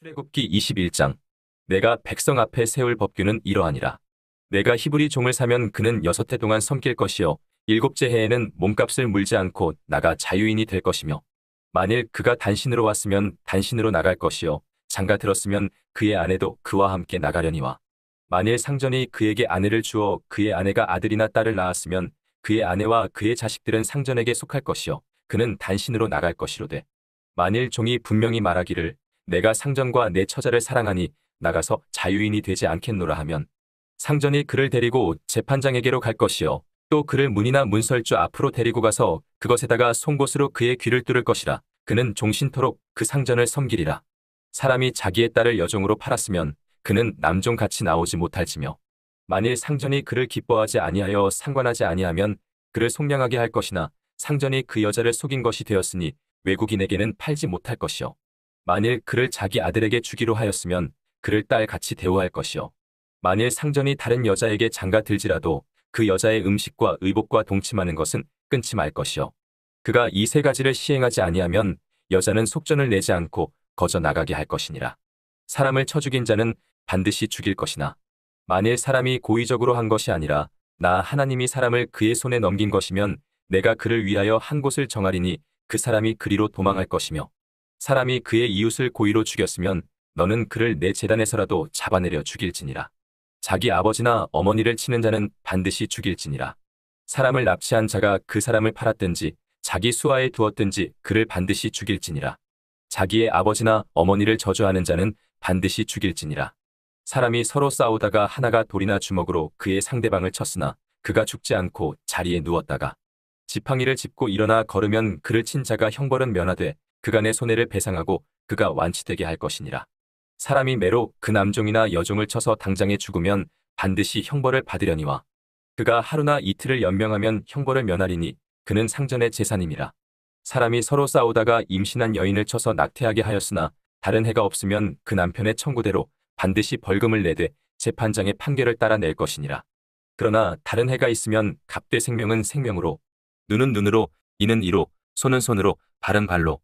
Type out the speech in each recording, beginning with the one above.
출애굽기 21장. 내가 백성 앞에 세울 법규는 이러하니라. 내가 히브리 종을 사면 그는 6해 동안 섬길 것이요 7째 해에는 몸값을 물지 않고 나가 자유인이 될 것이며, 만일 그가 단신으로 왔으면 단신으로 나갈 것이요 장가 들었으면 그의 아내도 그와 함께 나가려니와, 만일 상전이 그에게 아내를 주어 그의 아내가 아들이나 딸을 낳았으면 그의 아내와 그의 자식들은 상전에게 속할 것이요 그는 단신으로 나갈 것이로되, 만일 종이 분명히 말하기를 내가 상전과 내 처자를 사랑하니 나가서 자유인이 되지 않겠노라 하면, 상전이 그를 데리고 재판장에게로 갈 것이요 또 그를 문이나 문설주 앞으로 데리고 가서 그것에다가 송곳으로 그의 귀를 뚫을 것이라. 그는 종신토록 그 상전을 섬기리라. 사람이 자기의 딸을 여종으로 팔았으면 그는 남종 같이 나오지 못할지며, 만일 상전이 그를 기뻐하지 아니하여 상관하지 아니하면 그를 속량하게 할 것이나, 상전이 그 여자를 속인 것이 되었으니 외국인에게는 팔지 못할 것이요 만일 그를 자기 아들에게 주기로 하였으면 그를 딸같이 대우할 것이요, 만일 상전이 다른 여자에게 장가 들지라도 그 여자의 음식과 의복과 동침하는 것은 끊지 말 것이요, 그가 이 3가지를 시행하지 아니하면 여자는 속전을 내지 않고 거저 나가게 할 것이니라. 사람을 쳐 죽인 자는 반드시 죽일 것이나, 만일 사람이 고의적으로 한 것이 아니라 나 하나님이 사람을 그의 손에 넘긴 것이면 내가 그를 위하여 한 곳을 정하리니 그 사람이 그리로 도망할 것이며, 사람이 그의 이웃을 고의로 죽였으면 너는 그를 내 제단에서라도 잡아내려 죽일지니라. 자기 아버지나 어머니를 치는 자는 반드시 죽일지니라. 사람을 납치한 자가 그 사람을 팔았든지 자기 수하에 두었든지 그를 반드시 죽일지니라. 자기의 아버지나 어머니를 저주하는 자는 반드시 죽일지니라. 사람이 서로 싸우다가 하나가 돌이나 주먹으로 그의 상대방을 쳤으나 그가 죽지 않고 자리에 누웠다가 지팡이를 짚고 일어나 걸으면 그를 친 자가 형벌은 면하되 그간의 손해를 배상하고 그가 완치되게 할 것이니라. 사람이 매로 그 남종이나 여종을 쳐서 당장에 죽으면 반드시 형벌을 받으려니와, 그가 하루나 이틀을 연명하면 형벌을 면하리니 그는 상전의 재산임이라. 사람이 서로 싸우다가 임신한 여인을 쳐서 낙태하게 하였으나 다른 해가 없으면 그 남편의 청구대로 반드시 벌금을 내되 재판장의 판결을 따라 낼 것이니라. 그러나 다른 해가 있으면 갑되 생명은 생명으로, 눈은 눈으로, 이는 이로, 손은 손으로, 발은 발로,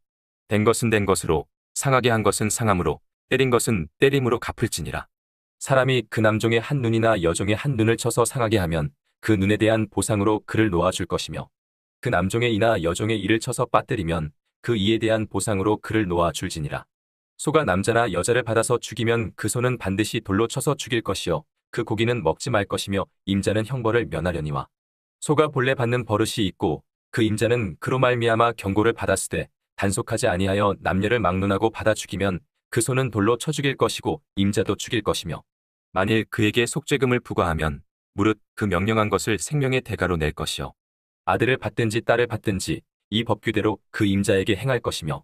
된 것은 된 것으로, 상하게 한 것은 상함으로, 때린 것은 때림으로 갚을지니라. 사람이 그 남종의 한 눈이나 여종의 한 눈을 쳐서 상하게 하면 그 눈에 대한 보상으로 그를 놓아줄 것이며, 그 남종의 이나 여종의 이를 쳐서 빠뜨리면 그 이에 대한 보상으로 그를 놓아줄지니라. 소가 남자나 여자를 받아서 죽이면 그 소는 반드시 돌로 쳐서 죽일 것이요 그 고기는 먹지 말 것이며 임자는 형벌을 면하려니와, 소가 본래 받는 버릇이 있고 그 임자는 그로 말미암아 경고를 받았으되 단속하지 아니하여 남녀를 막론하고 받아 죽이면 그 소는 돌로 쳐 죽일 것이고 임자도 죽일 것이며, 만일 그에게 속죄금을 부과하면 무릇 그 명령한 것을 생명의 대가로 낼 것이요 아들을 받든지 딸을 받든지 이 법규대로 그 임자에게 행할 것이며,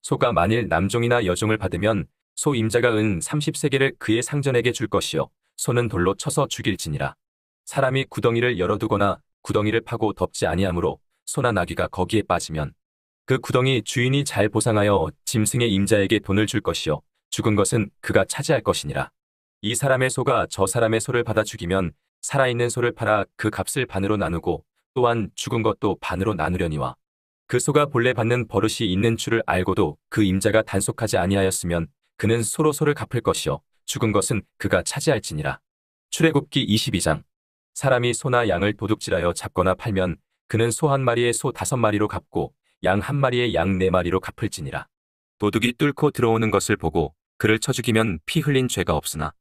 소가 만일 남종이나 여종을 받으면 소 임자가 은 30세겔을 그의 상전에게 줄 것이요 소는 돌로 쳐서 죽일지니라. 사람이 구덩이를 열어두거나 구덩이를 파고 덮지 아니하므로 소나 나귀가 거기에 빠지면 그 구덩이 주인이 잘 보상하여 짐승의 임자에게 돈을 줄 것이요 죽은 것은 그가 차지할 것이니라. 이 사람의 소가 저 사람의 소를 받아 죽이면 살아있는 소를 팔아 그 값을 반으로 나누고 또한 죽은 것도 반으로 나누려니와, 그 소가 본래 받는 버릇이 있는 줄을 알고도 그 임자가 단속하지 아니하였으면 그는 소로 소를 갚을 것이요 죽은 것은 그가 차지할지니라. 출애굽기 22장. 사람이 소나 양을 도둑질하여 잡거나 팔면 그는 소 1마리에 소 5마리로 갚고 양 1마리에 양 4마리로 갚을지니라. 도둑이 뚫고 들어오는 것을 보고 그를 쳐 죽이면 피 흘린 죄가 없으나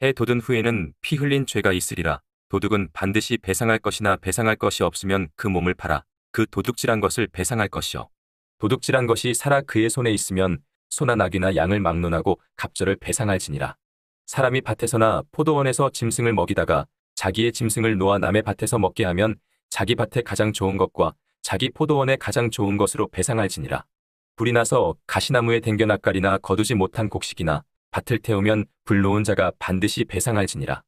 해 돋은 후에는 피 흘린 죄가 있으리라. 도둑은 반드시 배상할 것이나 배상할 것이 없으면 그 몸을 팔아 그 도둑질한 것을 배상할 것이요 도둑질한 것이 살아 그의 손에 있으면 소나 나귀나 양을 막론하고 갑절을 배상할지니라. 사람이 밭에서나 포도원에서 짐승을 먹이다가 자기의 짐승을 놓아 남의 밭에서 먹게 하면 자기 밭에 가장 좋은 것과 자기 포도원에 가장 좋은 것으로 배상할지니라. 불이 나서 가시나무에 댕겨 낯가리나 거두지 못한 곡식이나 밭을 태우면 불 놓은 자가 반드시 배상할지니라.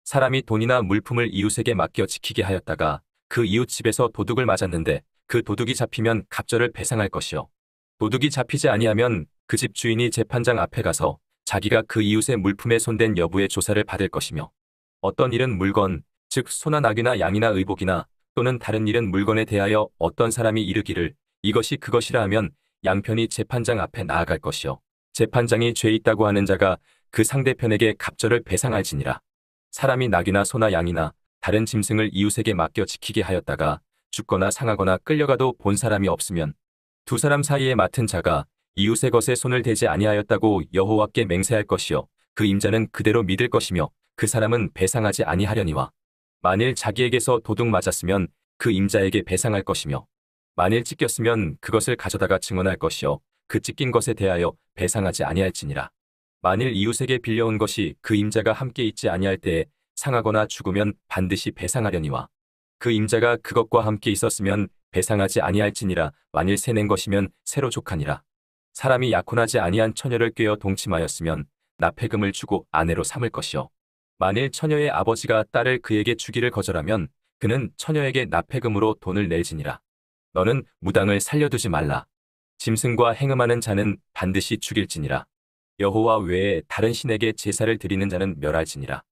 사람이 돈이나 물품을 이웃에게 맡겨 지키게 하였다가 그 이웃 집에서 도둑을 맞았는데 그 도둑이 잡히면 갑절을 배상할 것이요 도둑이 잡히지 아니하면 그 집 주인이 재판장 앞에 가서 자기가 그 이웃의 물품에 손댄 여부의 조사를 받을 것이며, 어떤 일은 물건, 즉 소나 나귀나 양이나 의복이나 또는 다른 일은 물건에 대하여 어떤 사람이 이르기를 이것이 그것이라 하면 양편이 재판장 앞에 나아갈 것이요 재판장이 죄 있다고 하는 자가 그 상대편에게 갑절을 배상할지니라. 사람이 낙이나 소나 양이나 다른 짐승을 이웃에게 맡겨 지키게 하였다가 죽거나 상하거나 끌려가도 본 사람이 없으면 두 사람 사이에 맡은 자가 이웃의 것에 손을 대지 아니하였다고 여호와께 맹세할 것이요 그 임자는 그대로 믿을 것이며 그 사람은 배상하지 아니하려니와 만일 자기에게서 도둑 맞았으면 그 임자에게 배상할 것이며 만일 찢겼으면 그것을 가져다가 증언할 것이요 그 찢긴 것에 대하여 배상하지 아니할지니라. 만일 이웃에게 빌려온 것이 그 임자가 함께 있지 아니할 때에 상하거나 죽으면 반드시 배상하려니와 그 임자가 그것과 함께 있었으면 배상하지 아니할지니라. 만일 새낸 것이면 새로 족하니라. 사람이 약혼하지 아니한 처녀를 꾀어 동침하였으면 납폐금을 주고 아내로 삼을 것이요 만일 처녀의 아버지가 딸을 그에게 주기를 거절하면 그는 처녀에게 납폐금으로 돈을 낼지니라. 너는 무당을 살려두지 말라. 짐승과 행음하는 자는 반드시 죽일지니라. 여호와 외에 다른 신에게 제사를 드리는 자는 멸할지니라.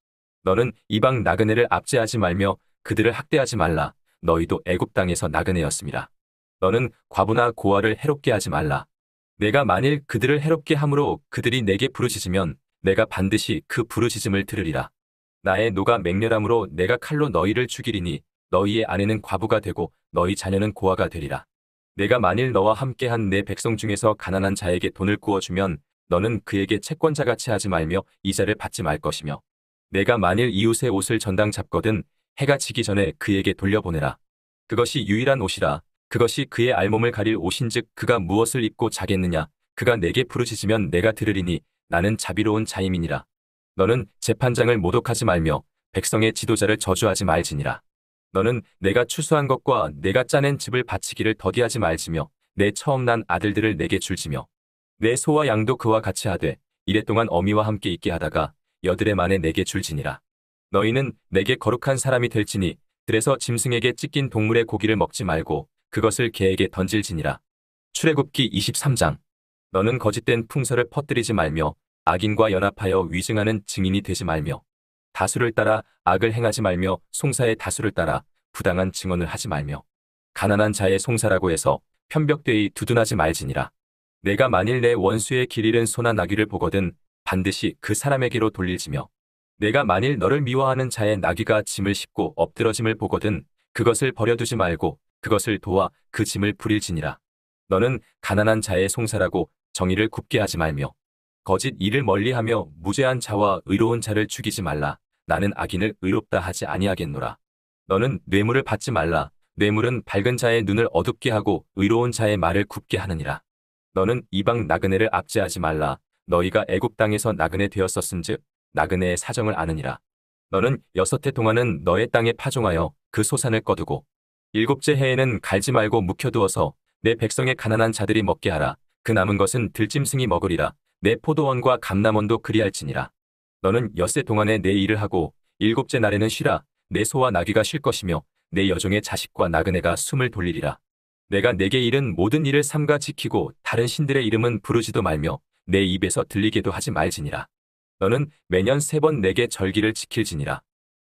너는 이방 나그네를 압제하지 말며 그들을 학대하지 말라. 너희도 애굽 땅에서 나그네였음이라. 너는 과부나 고아를 해롭게 하지 말라. 내가 만일 그들을 해롭게 함으로 그들이 내게 부르짖으면 내가 반드시 그 부르짖음을 들으리라. 나의 노가 맹렬함으로 내가 칼로 너희를 죽이리니 너희의 아내는 과부가 되고 너희 자녀는 고아가 되리라. 내가 만일 너와 함께한 내 백성 중에서 가난한 자에게 돈을 구워주면 너는 그에게 채권자같이 하지 말며 이자를 받지 말 것이며 내가 만일 이웃의 옷을 전당 잡거든 해가 지기 전에 그에게 돌려보내라. 그것이 유일한 옷이라. 그것이 그의 알몸을 가릴 옷인즉 그가 무엇을 입고 자겠느냐. 그가 내게 부르짖으면 내가 들으리니 나는 자비로운 자임이니라. 너는 재판장을 모독하지 말며 백성의 지도자를 저주하지 말지니라. 너는 내가 추수한 것과 내가 짜낸 집을 바치기를 더디하지 말지며 내 처음 난 아들들을 내게 줄지며 내 소와 양도 그와 같이 하되 이랫동안 어미와 함께 있게 하다가 여드레 만에 내게 줄지니라. 너희는 내게 거룩한 사람이 될지니 들에서 짐승에게 찢긴 동물의 고기를 먹지 말고 그것을 개에게 던질지니라. 출애굽기 23장. 너는 거짓된 풍설을 퍼뜨리지 말며 악인과 연합하여 위증하는 증인이 되지 말며 다수를 따라 악을 행하지 말며 송사의 다수를 따라 부당한 증언을 하지 말며 가난한 자의 송사라고 해서 편벽되이 두둔하지 말지니라. 내가 만일 내 원수의 길 잃은 소나 나귀를 보거든 반드시 그 사람에게로 돌릴지며 내가 만일 너를 미워하는 자의 나귀가 짐을 싣고 엎드러짐을 보거든 그것을 버려두지 말고 그것을 도와 그 짐을 부릴지니라. 너는 가난한 자의 송사라고 정의를 굽게 하지 말며 거짓 일을 멀리하며 무죄한 자와 의로운 자를 죽이지 말라. 나는 악인을 의롭다 하지 아니하겠노라. 너는 뇌물을 받지 말라. 뇌물은 밝은 자의 눈을 어둡게 하고 의로운 자의 말을 굽게 하느니라. 너는 이방 나그네를 압제하지 말라. 너희가 애굽 땅에서 나그네 되었었은즉 나그네의 사정을 아느니라. 너는 6해 동안은 너의 땅에 파종하여 그 소산을 거두고 7째 해에는 갈지 말고 묵혀두어서 내 백성의 가난한 자들이 먹게 하라. 그 남은 것은 들짐승이 먹으리라. 내 포도원과 감람원도 그리할지니라. 너는 6해 동안에 내 일을 하고 7째 날에는 쉬라. 내 소와 나귀가 쉴 것이며 내 여종의 자식과 나그네가 숨을 돌리리라. 내가 내게 이른 모든 일을 삼가 지키고 다른 신들의 이름은 부르지도 말며 내 입에서 들리게도 하지 말지니라. 너는 매년 3번 내게 절기를 지킬지니라.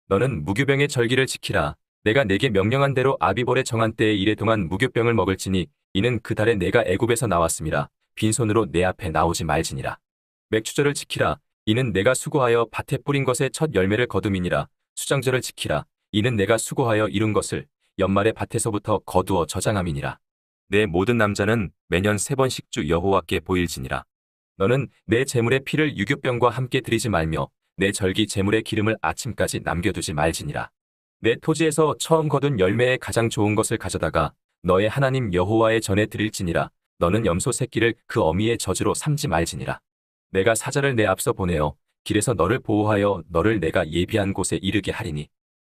너는 무교병의 절기를 지키라. 내가 내게 명령한 대로 아비볼의 정한 때에 이래 동안 무교병을 먹을지니 이는 그 달에 내가 애굽에서 나왔음이라. 빈손으로 내 앞에 나오지 말지니라. 맥추절을 지키라. 이는 내가 수고하여 밭에 뿌린 것의 첫 열매를 거둠이니라. 수장절을 지키라. 이는 내가 수고하여 이룬 것을 연말에 밭에서부터 거두어 저장함이니라. 내 모든 남자는 매년 3번씩 주 여호와께 보일지니라. 너는 내 제물의 피를 유교병과 함께 드리지 말며 내 절기 제물의 기름을 아침까지 남겨두지 말지니라. 내 토지에서 처음 거둔 열매의 가장 좋은 것을 가져다가 너의 하나님 여호와의 전에 드릴지니라. 너는 염소 새끼를 그 어미의 젖으로 삼지 말지니라. 내가 사자를 내 앞서 보내어 길에서 너를 보호하여 너를 내가 예비한 곳에 이르게 하리니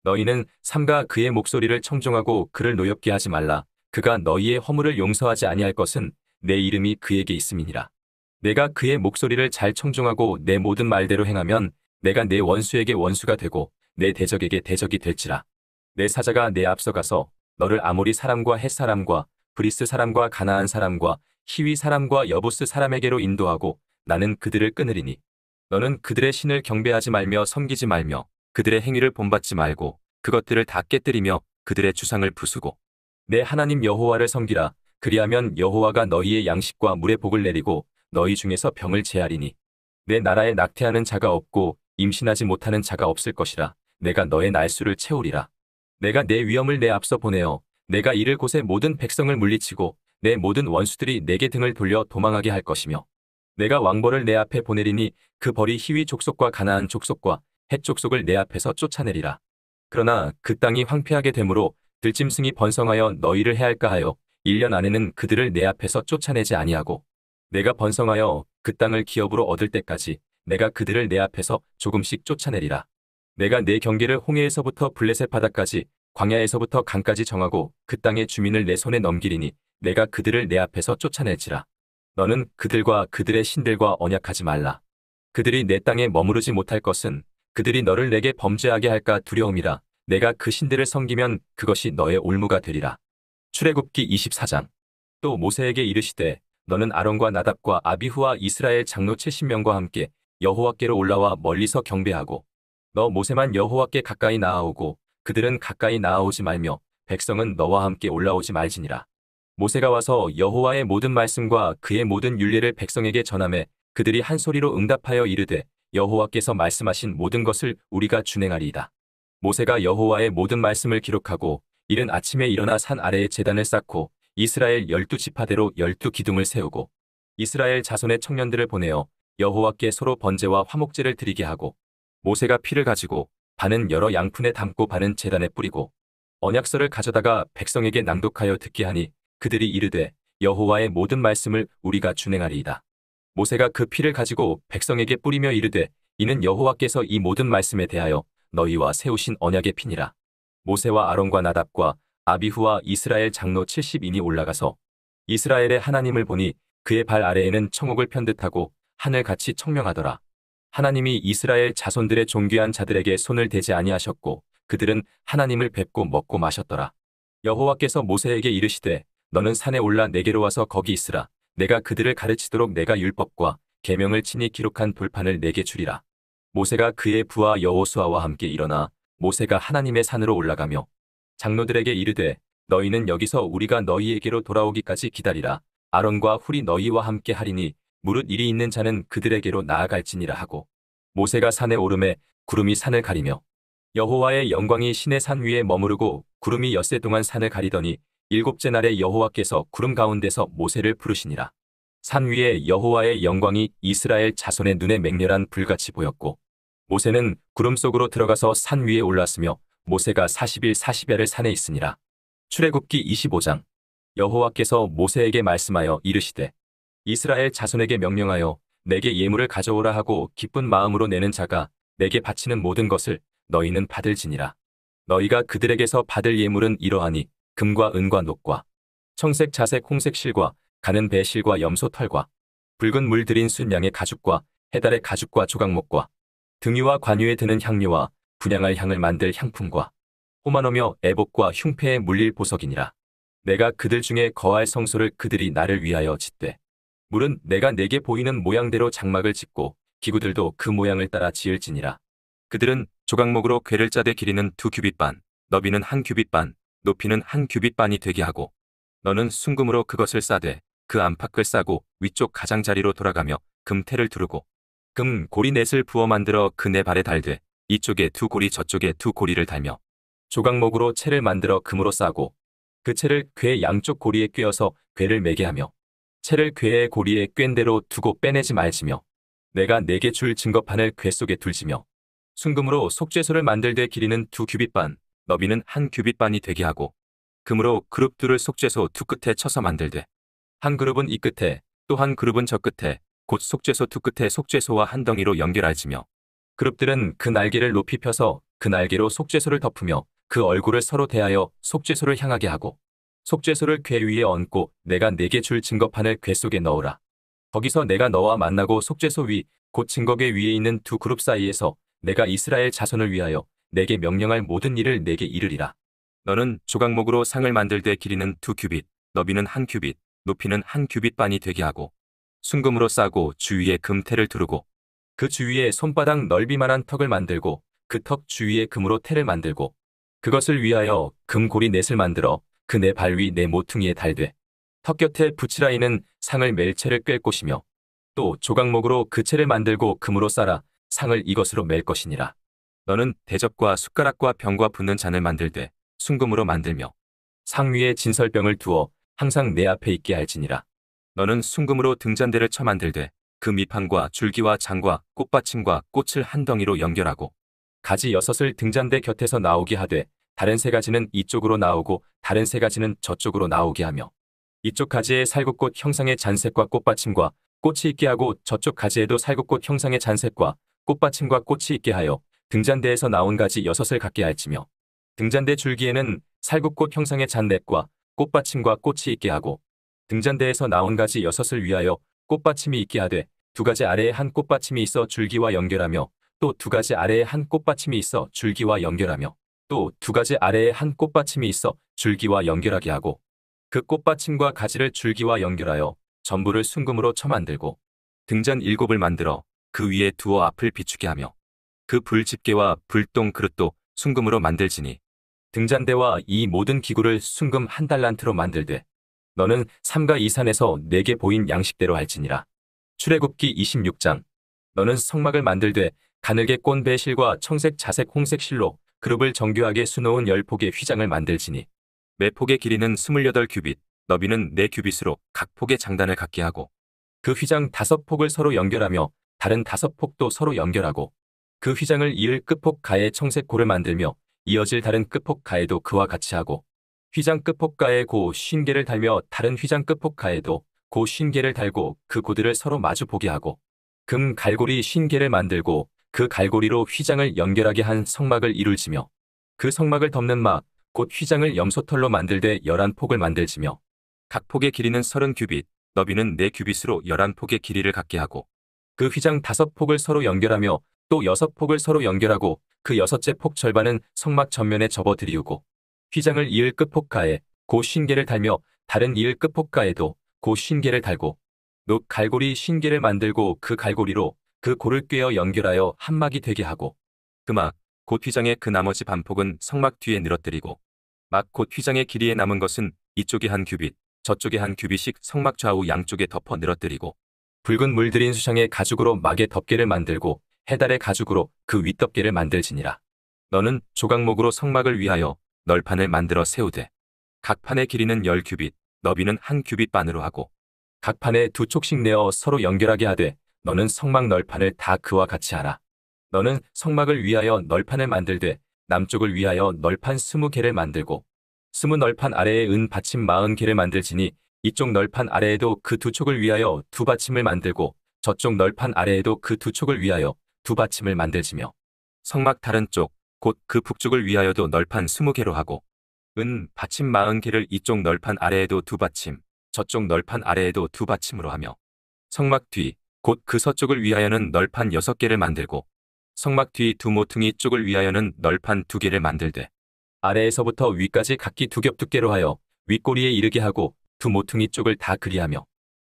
너희는 삼가 그의 목소리를 청종하고 그를 노엽게 하지 말라. 그가 너희의 허물을 용서하지 아니할 것은 내 이름이 그에게 있음이니라. 내가 그의 목소리를 잘 청종하고 내 모든 말대로 행하면 내가 내 원수에게 원수가 되고 내 대적에게 대적이 될지라. 내 사자가 내 앞서 가서 너를 아모리 사람과 헷 사람과 브리스 사람과 가나안 사람과 히위 사람과 여부스 사람에게로 인도하고 나는 그들을 끊으리니 너는 그들의 신을 경배하지 말며 섬기지 말며 그들의 행위를 본받지 말고 그것들을 다 깨뜨리며 그들의 주상을 부수고 내 하나님 여호와를 섬기라. 그리하면 여호와가 너희의 양식과 물의 복을 내리고 너희 중에서 병을 제하리니 내 나라에 낙태하는 자가 없고 임신하지 못하는 자가 없을 것이라. 내가 너의 날수를 채우리라. 내가 내 위엄을 내 앞서 보내어 내가 이를 곳의 모든 백성을 물리치고 내 모든 원수들이 내게 등을 돌려 도망하게 할 것이며 내가 왕벌을 내 앞에 보내리니 그 벌이 히위 족속과 가나안 족속과 헷 족속을 내 앞에서 쫓아내리라. 그러나 그 땅이 황폐하게 되므로 들짐승이 번성하여 너희를 해할까 하여 1년 안에는 그들을 내 앞에서 쫓아내지 아니하고 내가 번성하여 그 땅을 기업으로 얻을 때까지 내가 그들을 내 앞에서 조금씩 쫓아내리라. 내가 내 경계를 홍해에서부터 블레셋 바다까지 광야에서부터 강까지 정하고 그 땅의 주민을 내 손에 넘기리니 내가 그들을 내 앞에서 쫓아낼지라. 너는 그들과 그들의 신들과 언약하지 말라. 그들이 내 땅에 머무르지 못할 것은 그들이 너를 내게 범죄하게 할까 두려움이라. 내가 그 신들을 섬기면 그것이 너의 올무가 되리라. 출애굽기 24장. 또 모세에게 이르시되 너는 아론과 나답과 아비후와 이스라엘 장로 70명과 함께 여호와께로 올라와 멀리서 경배하고 너 모세만 여호와께 가까이 나아오고 그들은 가까이 나아오지 말며 백성은 너와 함께 올라오지 말지니라. 모세가 와서 여호와의 모든 말씀과 그의 모든 율례를 백성에게 전하매 그들이 한 소리로 응답하여 이르되 여호와께서 말씀하신 모든 것을 우리가 준행하리이다. 모세가 여호와의 모든 말씀을 기록하고 이른 아침에 일어나 산 아래에 제단을 쌓고 이스라엘 12지파대로 12기둥을 세우고 이스라엘 자손의 청년들을 보내어 여호와께 서로 번제와 화목제를 드리게 하고 모세가 피를 가지고 반은 여러 양푼에 담고 반은 제단에 뿌리고 언약서를 가져다가 백성에게 낭독하여 듣게 하니 그들이 이르되 여호와의 모든 말씀을 우리가 준행하리이다. 모세가 그 피를 가지고 백성에게 뿌리며 이르되 이는 여호와께서 이 모든 말씀에 대하여 너희와 세우신 언약의 피니라. 모세와 아론과 나답과 아비후와 이스라엘 장로 70인이 올라가서 이스라엘의 하나님을 보니 그의 발 아래에는 청옥을 편듯하고 하늘같이 청명하더라. 하나님이 이스라엘 자손들의 존귀한 자들에게 손을 대지 아니하셨고 그들은 하나님을 뵙고 먹고 마셨더라. 여호와께서 모세에게 이르시되 너는 산에 올라 내게로 와서 거기 있으라. 내가 그들을 가르치도록 내가 율법과 계명을 친히 기록한 돌판을 내게 주리라. 모세가 그의 부하 여호수아와 함께 일어나 모세가 하나님의 산으로 올라가며 장로들에게 이르되 너희는 여기서 우리가 너희에게로 돌아오기까지 기다리라. 아론과 훌이 너희와 함께 하리니 무릇 일이 있는 자는 그들에게로 나아갈지니라 하고 모세가 산에 오르매 구름이 산을 가리며 여호와의 영광이 시내 산 위에 머무르고 구름이 엿새 동안 산을 가리더니 일곱째 날에 여호와께서 구름 가운데서 모세를 부르시니라. 산 위에 여호와의 영광이 이스라엘 자손의 눈에 맹렬한 불같이 보였고 모세는 구름 속으로 들어가서 산 위에 올랐으며 모세가 40일 40야를 산에 있으니라. 출애굽기 25장. 여호와께서 모세에게 말씀하여 이르시되 이스라엘 자손에게 명령하여 내게 예물을 가져오라 하고 기쁜 마음으로 내는 자가 내게 바치는 모든 것을 너희는 받을지니라. 너희가 그들에게서 받을 예물은 이러하니 금과 은과 녹과 청색 자색 홍색 실과 가는 배 실과 염소 털과 붉은 물 들인 순 양의 가죽과 해달의 가죽과 조각목과 등유와 관유에 드는 향료와 분향할 향을 만들 향품과 호마노며 애복과 흉패에 물릴 보석이니라. 내가 그들 중에 거할 성소를 그들이 나를 위하여 짓되 물은 내가 내게 보이는 모양대로 장막을 짓고 기구들도 그 모양을 따라 지을지니라. 그들은 조각목으로 궤를 짜되 길이는 2규빗 반, 너비는 1규빗 반, 높이는 1규빗 반이 되게 하고 너는 순금으로 그것을 싸되 그 안팎을 싸고 위쪽 가장자리로 돌아가며 금테를 두르고 금 고리 넷을 부어 만들어 그 네 발에 달되 이쪽에 2고리 저쪽에 2고리를 달며 조각목으로 채를 만들어 금으로 싸고 그 채를 궤 양쪽 고리에 꿰어서 궤를 매게 하며 채를 궤의 고리에 꿰인 대로 두고 빼내지 말지며 내가 내게 줄 증거판을 궤 속에 둘지며 순금으로 속죄소를 만들되 길이는 2규빗 반, 너비는 1규빗 반이 되게 하고 금으로 그룹 둘을 속죄소 두 끝에 쳐서 만들되 한 그룹은 이 끝에 또 한 그룹은 저 끝에 곧 속죄소 두 끝에 속죄소와 한 덩이로 연결할지며 그룹들은 그 날개를 높이 펴서 그 날개로 속죄소를 덮으며 그 얼굴을 서로 대하여 속죄소를 향하게 하고 속죄소를 궤 위에 얹고 내가 내게 줄 증거판을 궤 속에 넣으라. 거기서 내가 너와 만나고 속죄소 위 곧 증거궤 위에 있는 두 그룹 사이에서 내가 이스라엘 자손을 위하여 내게 명령할 모든 일을 내게 이르리라. 너는 조각목으로 상을 만들되 길이는 2규빗, 너비는 1규빗, 높이는 1규빗 반이 되게 하고 순금으로 싸고 주위에 금테를 두르고 그 주위에 손바닥 넓이만한 턱을 만들고 그 턱 주위에 금으로 테를 만들고 그것을 위하여 금고리 넷을 만들어 그 네 발 위 네 모퉁이에 달되 턱 곁에 붙이라. 이는 상을 멜 채를 꿰 곳이며 또 조각목으로 그 채를 만들고 금으로 쌓아 상을 이것으로 맬 것이니라. 너는 대접과 숟가락과 병과 붓는 잔을 만들되 순금으로 만들며 상 위에 진설병을 두어 항상 내 앞에 있게 할지니라. 너는 순금으로 등잔대를 쳐 만들되 그 밑판과 줄기와 장과 꽃받침과 꽃을 한 덩이로 연결하고 가지 6을 등잔대 곁에서 나오게 하되 다른 3가지는 이쪽으로 나오고 다른 3가지는 저쪽으로 나오게 하며 이쪽 가지에 살구꽃 형상의 잔색과 꽃받침과 꽃이 있게 하고 저쪽 가지에도 살구꽃 형상의 잔색과 꽃받침과 꽃이 있게 하여 등잔대에서 나온 가지 6을 갖게 할지며 등잔대 줄기에는 살구꽃 형상의 잔넷과 꽃받침과 꽃이 있게 하고 등잔대에서 나온 가지 6을 위하여 꽃받침이 있게 하되 2가지 아래에 한 꽃받침이 있어 줄기와 연결하며 또 2가지 아래에 한 꽃받침이 있어 줄기와 연결하며 또 2가지 아래에 한 꽃받침이 있어 줄기와 연결하게 하고 그 꽃받침과 가지를 줄기와 연결하여 전부를 순금으로 쳐 만들고 등잔 7을 만들어 그 위에 두어 앞을 비추게 하며 그 불집게와 불똥 그릇도 순금으로 만들지니 등잔대와 이 모든 기구를 순금 1달란트로 만들되 너는 삼가 이산에서 내게 보인 양식대로 할지니라. 출애굽기 26장. 너는 성막을 만들되 가늘게 꼰 배실과 청색 자색 홍색 실로 그룹을 정교하게 수놓은 10폭의 휘장을 만들지니 매 폭의 길이는 28규빗, 너비는 4규빗으로 각 폭의 장단을 갖게 하고 그 휘장 5폭을 서로 연결하며 다른 5폭도 서로 연결하고 그 휘장을 이을 끝폭 가에 청색 고를 만들며 이어질 다른 끝폭 가에도 그와 같이 하고 휘장 끝폭 가에 고 50개를 달며 다른 휘장 끝폭 가에도 고 50개를 달고 그 고들을 서로 마주 보게 하고 금 갈고리 50개를 만들고 그 갈고리로 휘장을 연결하게 한 성막을 이룰지며 그 성막을 덮는 막 곧 휘장을 염소털로 만들되 11폭을 만들지며 각 폭의 길이는 30규빗, 너비는 4규빗으로 11폭의 길이를 갖게 하고 그 휘장 5폭을 서로 연결하며 또 6폭을 서로 연결하고 그 6째 폭 절반은 성막 전면에 접어 들이우고 휘장을 이을 끝폭 가에 고 50개를 달며 다른 이을 끝폭 가에도 고 50개를 달고 녹 갈고리 50개를 만들고 그 갈고리로 그 고를 꿰어 연결하여 한 막이 되게 하고 그 막 곧 휘장의 그 나머지 반폭은 성막 뒤에 늘어뜨리고 막 곧 휘장의 길이에 남은 것은 이쪽에 한 규빗, 저쪽에 한 규빗씩 성막 좌우 양쪽에 덮어 늘어뜨리고 붉은 물들인 수상의 가죽으로 막의 덮개를 만들고 해달의 가죽으로 그 윗덮개를 만들지니라. 너는 조각목으로 성막을 위하여 널판을 만들어 세우되 각 판의 길이는 10규빗, 너비는 1규빗 반으로 하고 각 판에 2촉씩 내어 서로 연결하게 하되 너는 성막 널판을 다 그와 같이 하라. 너는 성막을 위하여 널판을 만들되 남쪽을 위하여 널판 20개를 만들고 20널판 아래에 은 받침 40개를 만들지니 이쪽 널판 아래에도 그 2촉을 위하여 2받침을 만들고 저쪽 널판 아래에도 그 2촉을 위하여 2받침을 만들지며 성막 다른 쪽 곧 그 북쪽을 위하여도 널판 20개로 하고 은 받침 40개를 이쪽 널판 아래에도 2받침 저쪽 널판 아래에도 2받침으로 하며 성막 뒤 곧 그 서쪽을 위하여는 널판 6개를 만들고 성막 뒤 두 모퉁이 쪽을 위하여는 널판 2개를 만들되 아래에서부터 위까지 각기 2겹 두께로 하여 윗꼬리에 이르게 하고 두 모퉁이 쪽을 다 그리하며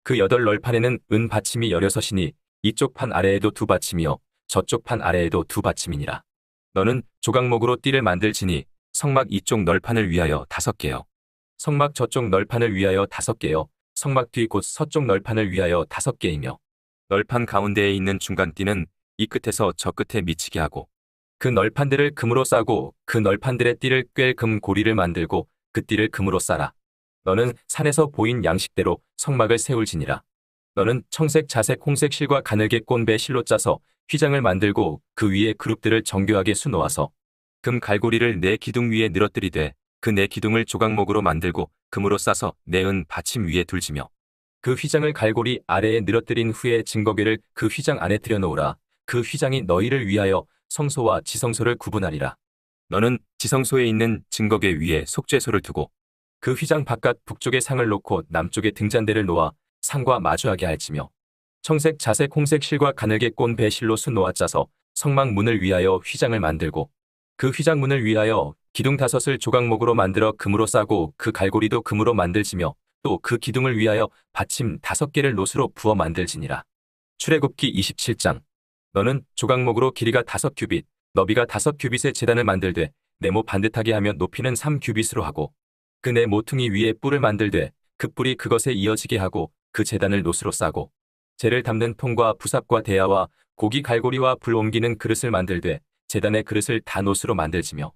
그 8널판에는 은 받침이 16이니 이쪽 판 아래에도 2받침이요 저쪽 판 아래에도 2받침이니라. 너는 조각목으로 띠를 만들지니 성막 이쪽 널판을 위하여 5개요. 성막 저쪽 널판을 위하여 5개요. 성막 뒤 곧 서쪽 널판을 위하여 5개이며 널판 가운데에 있는 중간띠는 이 끝에서 저 끝에 미치게 하고 그 널판들을 금으로 싸고 그 널판들의 띠를 꿰 금 고리를 만들고 그 띠를 금으로 싸라. 너는 산에서 보인 양식대로 성막을 세울지니라. 너는 청색 자색 홍색 실과 가늘게 꼰 배 실로 짜서 휘장을 만들고 그 위에 그룹들을 정교하게 수놓아서 금 갈고리를 네 기둥 위에 늘어뜨리되 그 네 기둥을 조각목으로 만들고 금으로 싸서 네 은 받침 위에 둘지며 그 휘장을 갈고리 아래에 늘어뜨린 후에 증거궤를 그 휘장 안에 들여놓으라. 그 휘장이 너희를 위하여 성소와 지성소를 구분하리라. 너는 지성소에 있는 증거궤 위에 속죄소를 두고 그 휘장 바깥 북쪽에 상을 놓고 남쪽에 등잔대를 놓아 상과 마주하게 할지며 청색 자색 홍색 실과 가늘게 꼰 배 실로 수놓아 짜서 성막 문을 위하여 휘장을 만들고 그 휘장 문을 위하여 기둥 5을 조각목으로 만들어 금으로 싸고 그 갈고리도 금으로 만들지며 또 그 기둥을 위하여 받침 5개를 노수로 부어 만들지니라. 출애굽기 27장. 너는 조각목으로 길이가 5규빗, 너비가 5규빗의 제단을 만들되 네모 반듯하게 하며 높이는 3규빗으로 하고 그 네 모퉁이 위에 뿔을 만들되 그 뿔이 그것에 이어지게 하고 그 제단을 노수로 싸고 재를 담는 통과 부삽과 대야와 고기 갈고리와 불 옮기는 그릇을 만들되 제단의 그릇을 다 노스로 만들지며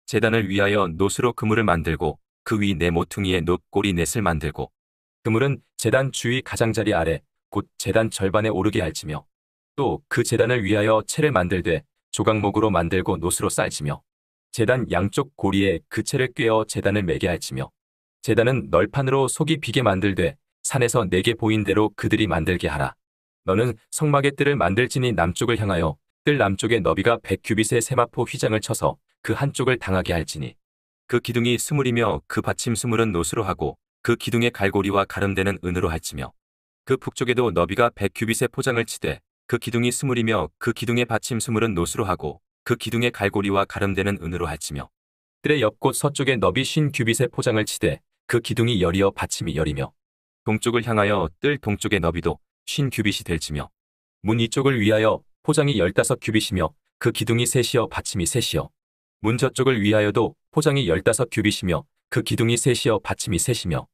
제단을 위하여 노스로 그물을 만들고 그 위 네 모퉁이에 놋고리 넷을 만들고 그물은 제단 주위 가장자리 아래 곧 제단 절반에 오르게 할지며 또 그 제단을 위하여 채를 만들되 조각목으로 만들고 놋으로 쌀지며 제단 양쪽 고리에 그 채를 꿰어 제단을 매게 할지며 제단은 널판으로 속이 비게 만들되 산에서 내게 보인 대로 그들이 만들게 하라. 너는 성막의 뜰을 만들지니 남쪽을 향하여 뜰 남쪽의 너비가 100규빗의 세마포 휘장을 쳐서 그 한쪽을 당하게 할지니 그 기둥이 스물이며 그 받침 스물은 노스로 하고 그 기둥의 갈고리와 가름대는 은으로 할지며 그 북쪽에도 너비가 100규빗의 포장을 치되 그 기둥이 스물이며 그 기둥의 받침 스물은 노스로 하고 그 기둥의 갈고리와 가름대는 은으로 할지며 뜰의 옆곳 서쪽에 너비 50규빗의 포장을 치되 그 기둥이 열이어 받침이 열이며 동쪽을 향하여 뜰 동쪽의 너비도 50규빗이 될지며 문 이쪽을 위하여 포장이 15규빗이며 그 기둥이 셋이여 받침이 셋이여 문 저쪽을 위하여도 포장이 15규빗이며 그 기둥이 셋이여 받침이 셋이며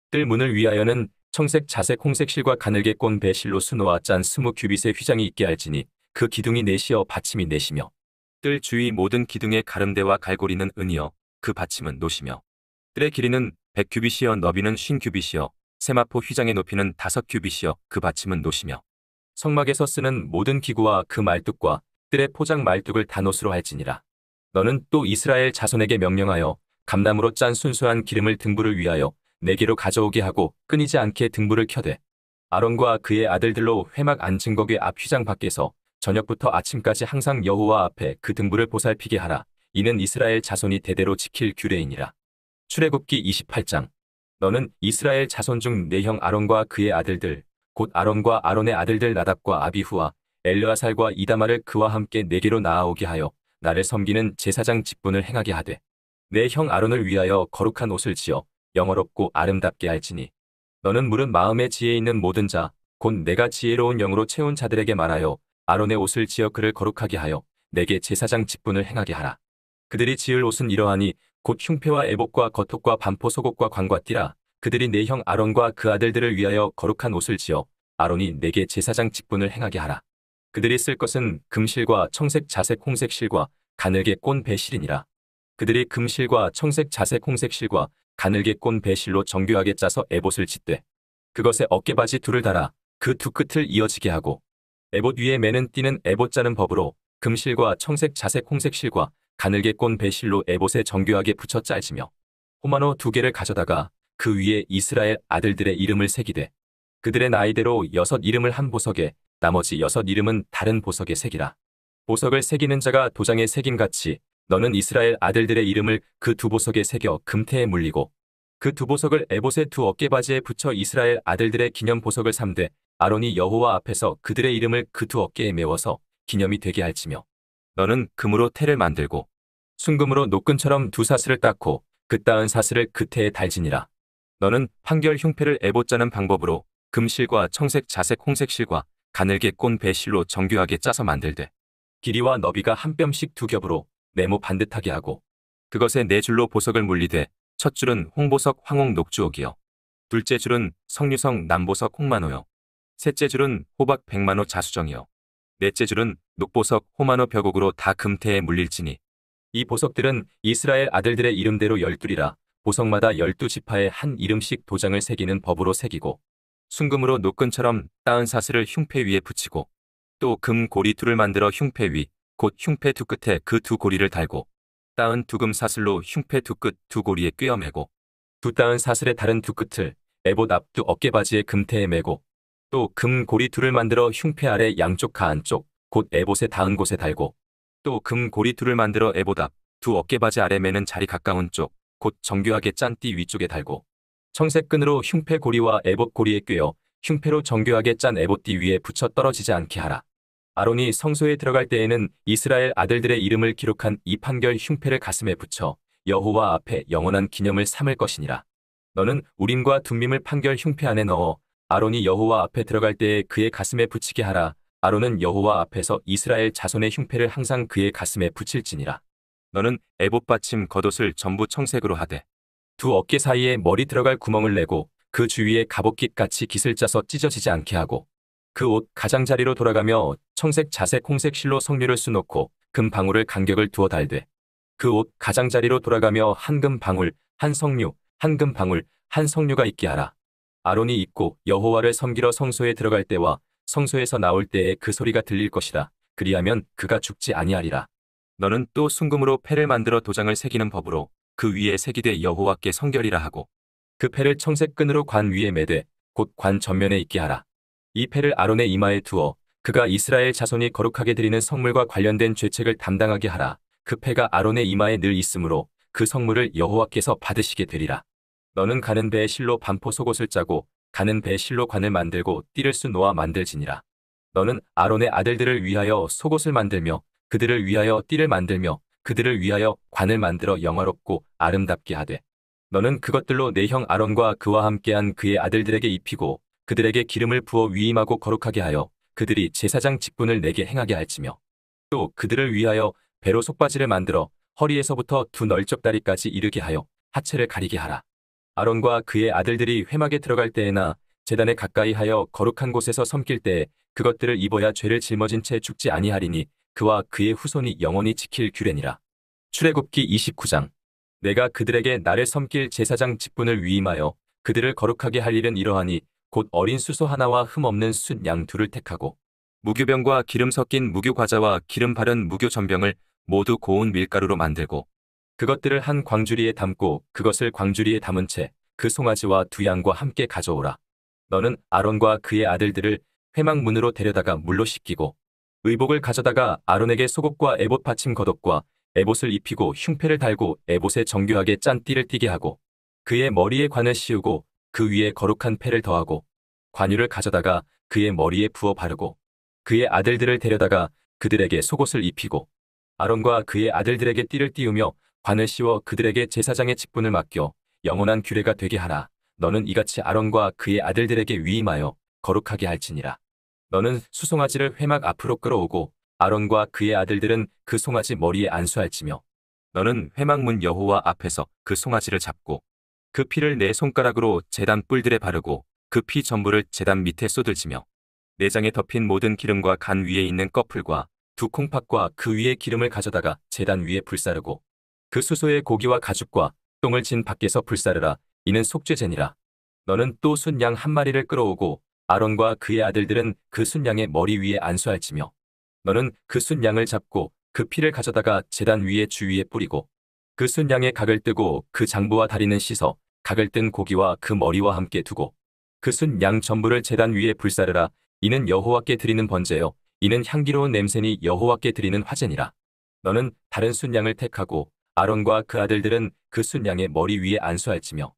뜰 문을 위하여는 청색 자색 홍색 실과 가늘게 꼰 배실로 수놓아 짠 20규빗의 휘장이 있게 할지니 그 기둥이 넷이여 받침이 넷이며 뜰 주위 모든 기둥의 가름대와 갈고리는 은이여 그 받침은 노시며 뜰의 길이는 100규빗이여 너비는 50규빗이여 세마포 휘장의 높이는 5규빗이여 그 받침은 노시며 성막에서 쓰는 모든 기구와 그 말뚝과 뜰의 포장 말뚝을 다 노스로 할지니라. 너는 또 이스라엘 자손에게 명령하여 감나무로 짠 순수한 기름을 등불을 위하여 내게로 가져오게 하고 끊이지 않게 등불을 켜되 아론과 그의 아들들로 회막 앉은 거기 앞 휘장 밖에서 저녁부터 아침까지 항상 여호와 앞에 그 등불을 보살피게 하라. 이는 이스라엘 자손이 대대로 지킬 규례이니라. 출애굽기 28장. 너는 이스라엘 자손 중 내 형 아론과 그의 아들들 곧 아론과 아론의 아들들 나답과 아비후와 엘르아살과 이다마를 그와 함께 내게로 나아오게 하여 나를 섬기는 제사장 직분을 행하게 하되 내 형 아론을 위하여 거룩한 옷을 지어 영어롭고 아름답게 할지니 너는 물은 마음의 지혜 있는 모든 자 곧 내가 지혜로운 영으로 채운 자들에게 말하여 아론의 옷을 지어 그를 거룩하게 하여 내게 제사장 직분을 행하게 하라. 그들이 지을 옷은 이러하니 곧 흉패와 에봇과 겉옷과 반포 속옷과 관과 띠라. 그들이 내 형 아론과 그 아들들을 위하여 거룩한 옷을 지어 아론이 내게 제사장 직분을 행하게 하라. 그들이 쓸 것은 금실과 청색 자색 홍색 실과 가늘게 꼰 배실이니라. 그들이 금실과 청색 자색 홍색 실과 가늘게 꼰 배실로 정교하게 짜서 에봇을 짓되 그것에 어깨바지 둘을 달아 그 두 끝을 이어지게 하고 에봇 위에 매는 띠는 에봇 짜는 법으로 금실과 청색 자색 홍색 실과 가늘게 꼰 배실로 에봇에 정교하게 붙여 짤지며 호마노 2개를 가져다가 그 위에 이스라엘 아들들의 이름을 새기되 그들의 나이대로 6 이름을 한 보석에 나머지 6 이름은 다른 보석에 새기라. 보석을 새기는 자가 도장에 새김같이 너는 이스라엘 아들들의 이름을 그 두 보석에 새겨 금태에 물리고 그 두 보석을 에봇의 두 어깨바지에 붙여 이스라엘 아들들의 기념 보석을 삼되 아론이 여호와 앞에서 그들의 이름을 그 두 어깨에 메워서 기념이 되게 할지며 너는 금으로 태를 만들고 순금으로 노끈처럼 두 사슬을 닦고 그 따은 사슬을 그 태에 달지니라. 너는 판결 흉패를 에봇 짜는 방법으로 금실과 청색 자색 홍색 실과 가늘게 꼰 배실로 정교하게 짜서 만들되 길이와 너비가 한 뼘씩 2겹으로 네모 반듯하게 하고 그것에 4줄로 보석을 물리되 첫 줄은 홍보석 황홍 녹주옥이요 둘째 줄은 석류석 남보석 홍만호요 셋째 줄은 호박 백만호 자수정이요 넷째 줄은 녹보석 호만호 벽옥으로 다 금태에 물릴지니 이 보석들은 이스라엘 아들들의 이름대로 12이라 보석마다 12지파에 한 이름씩 도장을 새기는 법으로 새기고 순금으로 노끈처럼 따은 사슬을 흉패 위에 붙이고 또 금 고리 둘을 만들어 흉패 위 곧 흉패 두 끝에 그 두 고리를 달고 따은 두금 사슬로 흉패 두 끝 두 고리에 꿰어 매고 두 따은 사슬의 다른 두 끝을 에봇 앞 두 어깨바지의 금태에 매고 또 금 고리 둘을 만들어 흉패 아래 양쪽 가 안쪽 곧 에봇의 닿은 곳에 달고 또 금 고리 둘을 만들어 에봇 앞 두 어깨바지 아래 매는 자리 가까운 쪽 곧 정교하게 짠 띠 위쪽에 달고 청색 끈으로 흉패 고리와 에봇 고리에 꿰어 흉패로 정교하게 짠 에봇 띠 위에 붙여 떨어지지 않게 하라. 아론이 성소에 들어갈 때에는 이스라엘 아들들의 이름을 기록한 이 판결 흉패를 가슴에 붙여 여호와 앞에 영원한 기념을 삼을 것이니라. 너는 우림과 둠밈을 판결 흉패 안에 넣어 아론이 여호와 앞에 들어갈 때에 그의 가슴에 붙이게 하라. 아론은 여호와 앞에서 이스라엘 자손의 흉패를 항상 그의 가슴에 붙일지니라. 너는 에봇 받침 겉옷을 전부 청색으로 하되 두 어깨 사이에 머리 들어갈 구멍을 내고 그 주위에 갑옷깃 같이 깃을 짜서 찢어지지 않게 하고 그 옷 가장자리로 돌아가며 청색 자색 홍색 실로 성류를 수놓고 금 방울을 간격을 두어 달되 그 옷 가장자리로 돌아가며 한 금 방울 한 성류 한 금 방울 한 성류가 있게 하라. 아론이 입고 여호와를 섬기러 성소에 들어갈 때와 성소에서 나올 때에 그 소리가 들릴 것이라. 그리하면 그가 죽지 아니하리라. 너는 또 순금으로 패를 만들어 도장을 새기는 법으로 그 위에 새기되 여호와께 성결이라 하고 그 패를 청색 끈으로 관 위에 매되 곧 관 전면에 있게 하라. 이 패를 아론의 이마에 두어 그가 이스라엘 자손이 거룩하게 드리는 성물과 관련된 죄책을 담당하게 하라. 그 패가 아론의 이마에 늘 있으므로 그 성물을 여호와께서 받으시게 되리라. 너는 가는 배에 실로 반포 속옷을 짜고 가는 배에 실로 관을 만들고 띠를 수 놓아 만들지니라. 너는 아론의 아들들을 위하여 속옷을 만들며 그들을 위하여 띠를 만들며 그들을 위하여 관을 만들어 영화롭고 아름답게 하되 너는 그것들로 내 형 아론과 그와 함께한 그의 아들들에게 입히고 그들에게 기름을 부어 위임하고 거룩하게 하여 그들이 제사장 직분을 내게 행하게 할지며 또 그들을 위하여 배로 속바지를 만들어 허리에서부터 두 널쩍다리까지 이르게 하여 하체를 가리게 하라. 아론과 그의 아들들이 회막에 들어갈 때에나 제단에 가까이 하여 거룩한 곳에서 섬길 때에 그것들을 입어야 죄를 짊어진 채 죽지 아니하리니 그와 그의 후손이 영원히 지킬 규례니라. 출애굽기 29장. 내가 그들에게 나를 섬길 제사장 직분을 위임하여 그들을 거룩하게 할 일은 이러하니 곧 어린 수소 하나와 흠 없는 숫 양 둘을 택하고 무교병과 기름 섞인 무교과자와 기름 바른 무교전병을 모두 고운 밀가루로 만들고 그것들을 한 광주리에 담고 그것을 광주리에 담은 채 그 송아지와 두 양과 함께 가져오라. 너는 아론과 그의 아들들을 회막 문으로 데려다가 물로 씻기고 의복을 가져다가 아론에게 속옷과 에봇 받침 겉옷과 에봇을 입히고 흉패를 달고 에봇에 정교하게 짠 띠를 띠게 하고 그의 머리에 관을 씌우고 그 위에 거룩한 패를 더하고 관유를 가져다가 그의 머리에 부어 바르고 그의 아들들을 데려다가 그들에게 속옷을 입히고 아론과 그의 아들들에게 띠를 띄우며 관을 씌워 그들에게 제사장의 직분을 맡겨 영원한 규례가 되게 하라. 너는 이같이 아론과 그의 아들들에게 위임하여 거룩하게 할지니라. 너는 수송아지를 회막 앞으로 끌어오고 아론과 그의 아들들은 그 송아지 머리에 안수할지며 너는 회막 문 여호와 앞에서 그 송아지를 잡고 그 피를 내 손가락으로 제단 뿔들에 바르고 그 피 전부를 제단 밑에 쏟을지며 내장에 덮인 모든 기름과 간 위에 있는 꺼풀과 두 콩팥과 그 위에 기름을 가져다가 제단 위에 불사르고 그 수소의 고기와 가죽과 똥을 진 밖에서 불사르라. 이는 속죄제니라. 너는 또 순양 한 마리를 끌어오고 아론과 그의 아들들은 그 순양의 머리 위에 안수할지며 너는 그 순양을 잡고 그 피를 가져다가 제단 위에 주위에 뿌리고 그 순양의 각을 뜨고 그 장부와 다리는 씻어 각을 뜬 고기와 그 머리와 함께 두고 그 순양 전부를 제단 위에 불사르라. 이는 여호와께 드리는 번제요 이는 향기로운 냄새니 여호와께 드리는 화제니라. 너는 다른 순양을 택하고 아론과 그 아들들은 그 순양의 머리 위에 안수할지며